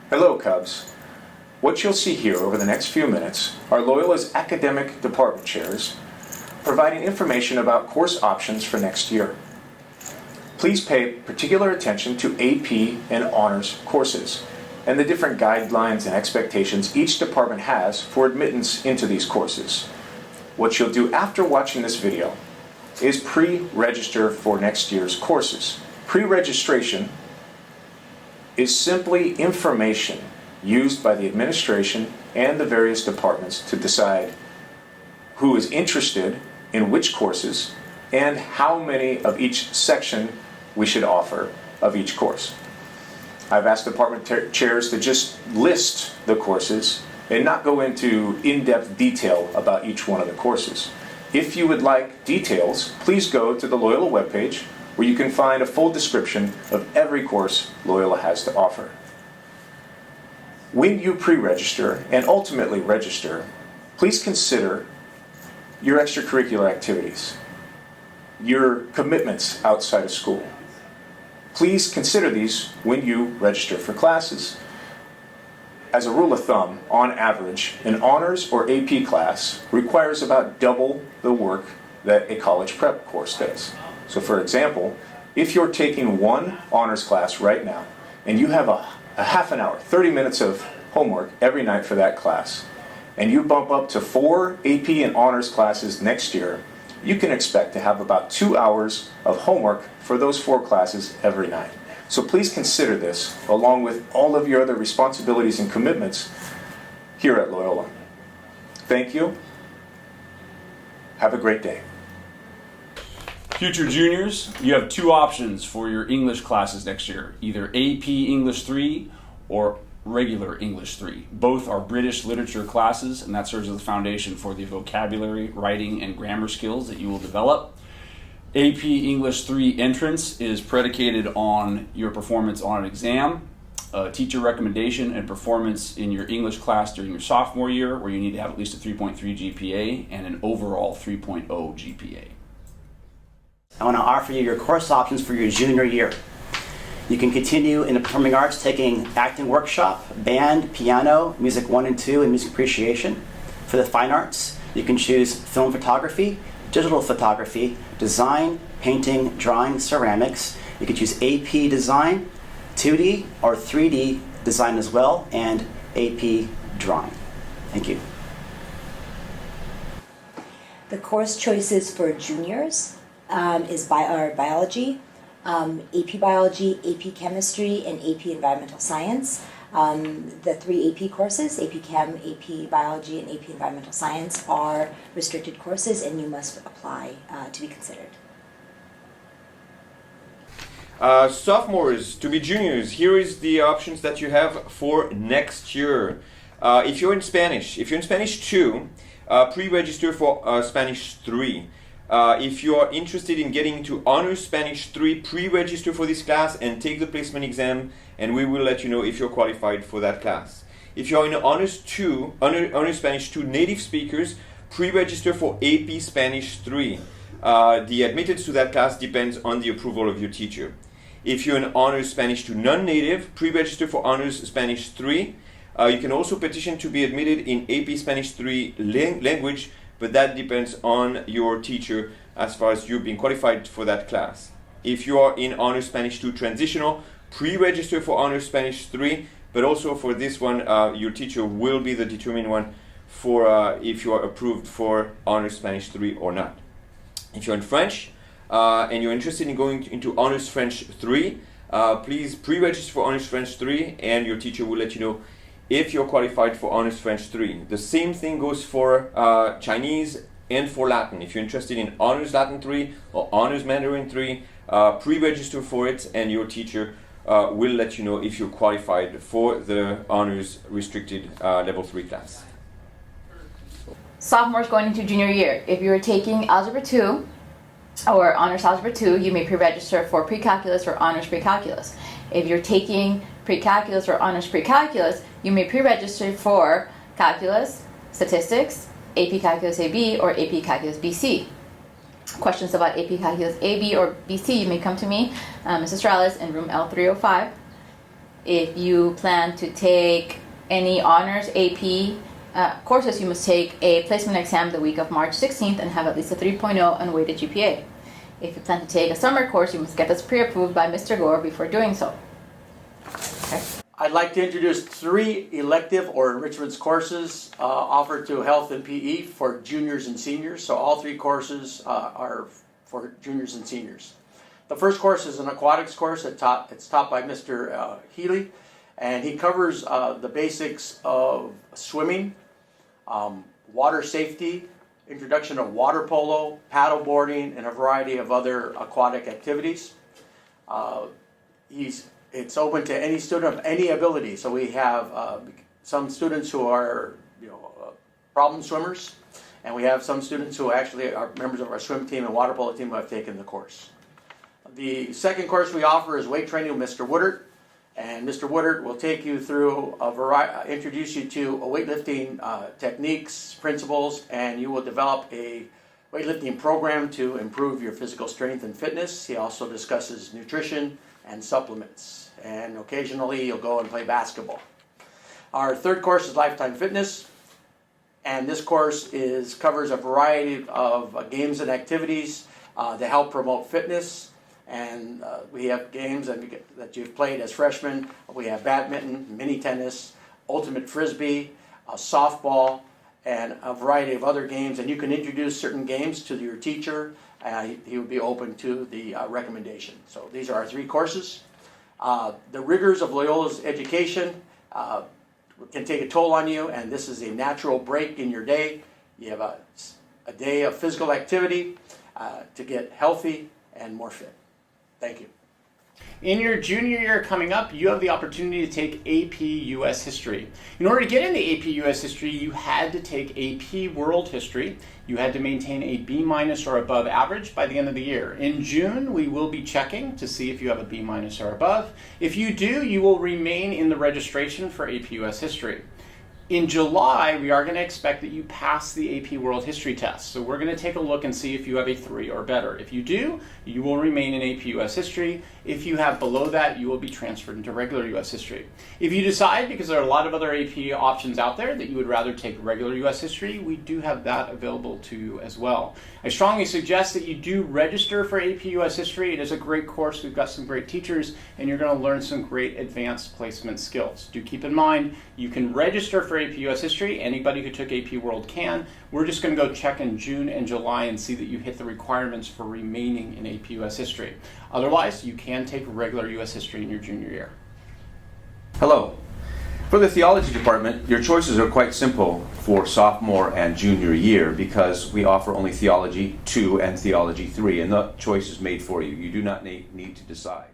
Hello, Cubs. What you'll see here over the next few minutes are Loyola's academic department chairs providing information about course options for next year. Please pay particular attention to AP and honors courses and the different guidelines and expectations each department has for admittance into these courses. What you'll do after watching this video is pre-register for next year's courses. Pre-registration is simply information used by the administration and the various departments to decide who is interested in which courses and how many of each section we should offer of each course. I've asked department chairs to just list the courses and not go into in-depth detail about each one of the courses. If you would like details, please go to the Loyola webpage where you can find a full description of every course Loyola has to offer. When you pre-register and ultimately register, please consider your extracurricular activities, your commitments outside of school. Please consider these when you register for classes. As a rule of thumb, on average, an honors or AP class requires about double the work that a college prep course does. So for example, if you're taking one honors class right now and you have a half an hour, 30 minutes of homework every night for that class, and you bump up to 4 AP and honors classes next year, you can expect to have about 2 hours of homework for those 4 classes every night. So please consider this along with all of your other responsibilities and commitments here at Loyola. Thank you. Have a great day. Future juniors, you have 2 options for your English classes next year, either AP English 3 or regular English 3. Both are British literature classes, and that serves as the foundation for the vocabulary, writing, and grammar skills that you will develop. AP English 3 entrance is predicated on your performance on an exam, teacher recommendation, and performance in your English class during your sophomore year, where you need to have at least a 3.3 GPA and an overall 3.0 GPA. I want to offer you your course options for your junior year. You can continue in the performing arts taking acting workshop, band, piano, music 1 and 2, and music appreciation. For the fine arts, you can choose film photography, digital photography, design, painting, drawing, ceramics. You can choose AP design, 2D or 3D design as well, and AP drawing. Thank you. The course choices for juniors is biology, AP biology, AP chemistry, and AP environmental science. The 3 AP courses, AP Chem, AP Biology, and AP Environmental Science, are restricted courses and you must apply to be considered. Sophomores, to be juniors, here is the options that you have for next year. If you're in Spanish 2, pre-register for Spanish 3. If you are interested in getting into Honors Spanish 3, pre-register for this class and take the placement exam, and we will let you know if you're qualified for that class. If you're in Honors Spanish 2 native speakers, pre-register for AP Spanish 3. The admittance to that class depends on the approval of your teacher. If you're in Honors Spanish 2 non-native, pre-register for Honors Spanish 3. You can also petition to be admitted in AP Spanish 3 language, but that depends on your teacher as far as you being qualified for that class. If you are in Honors Spanish 2 Transitional, pre-register for Honors Spanish 3, but also for this one, your teacher will be the determined one for if you are approved for Honors Spanish 3 or not. If you're in French and you're interested in going into Honors French 3, please pre-register for Honors French 3 and your teacher will let you know if you're qualified for Honors French 3. The same thing goes for Chinese and for Latin. If you're interested in Honors Latin 3 or Honors Mandarin 3, pre-register for it and your teacher will let you know if you're qualified for the Honors Restricted Level 3 class. Sophomores going into junior year. If you are taking Algebra 2 or Honors Algebra 2, you may pre-register for Pre-Calculus or Honors Pre-Calculus. If you're taking Pre-Calculus or Honors Pre-Calculus, you may pre-register for Calculus, Statistics, AP Calculus AB, or AP Calculus BC. Questions about AP Calculus AB or BC, you may come to me, Mrs. Strauss, in room L305. If you plan to take any honors AP courses, you must take a placement exam the week of March 16th and have at least a 3.0 unweighted GPA. If you plan to take a summer course, you must get this pre-approved by Mr. Gore before doing so. Okay. I'd like to introduce 3 elective or enrichment courses offered to health and PE for juniors and seniors. So all 3 courses are for juniors and seniors. The first course is an aquatics course. It's taught by Mr. Healy, and he covers the basics of swimming, water safety, introduction to water polo, paddle boarding, and a variety of other aquatic activities. It's open to any student of any ability. So we have some students who are problem swimmers, and we have some students who actually are members of our swim team and water polo team who have taken the course. The second course we offer is weight training with Mr. Woodard, and Mr. Woodard will take you through introduce you to weightlifting techniques, principles, and you will develop a weightlifting program to improve your physical strength and fitness. He also discusses nutrition and supplements, and occasionally you'll go and play basketball. Our third course is Lifetime Fitness, and this course covers a variety of games and activities to help promote fitness. And we have games that you've played as freshmen. We have badminton, mini tennis, ultimate frisbee, softball, and a variety of other games. And you can introduce certain games to your teacher. He would be open to the recommendation. So these are our 3 courses. The rigors of Loyola's education can take a toll on you, and this is a natural break in your day. You have a day of physical activity to get healthy and more fit. Thank you. In your junior year coming up, you have the opportunity to take AP US History. In order to get into AP US History, you had to take AP World History. You had to maintain a B- or above average by the end of the year. In June, we will be checking to see if you have a B- or above. If you do, you will remain in the registration for AP US History. In July, we are going to expect that you pass the AP World History test. So we're going to take a look and see if you have a 3 or better. If you do, you will remain in AP US History. If you have below that, you will be transferred into regular US History. If you decide, because there are a lot of other AP options out there, that you would rather take regular US History, we do have that available to you as well. I strongly suggest that you do register for AP US History. It is a great course. We've got some great teachers, and you're going to learn some great advanced placement skills. Do keep in mind, you can register for AP US History. Anybody who took AP World can. We're just going to go check in June and July and see that you hit the requirements for remaining in AP US History. Otherwise, you can take regular US History in your junior year. Hello. For the theology department, your choices are quite simple for sophomore and junior year because we offer only Theology 2 and Theology 3, and the choice is made for you. You do not need to decide.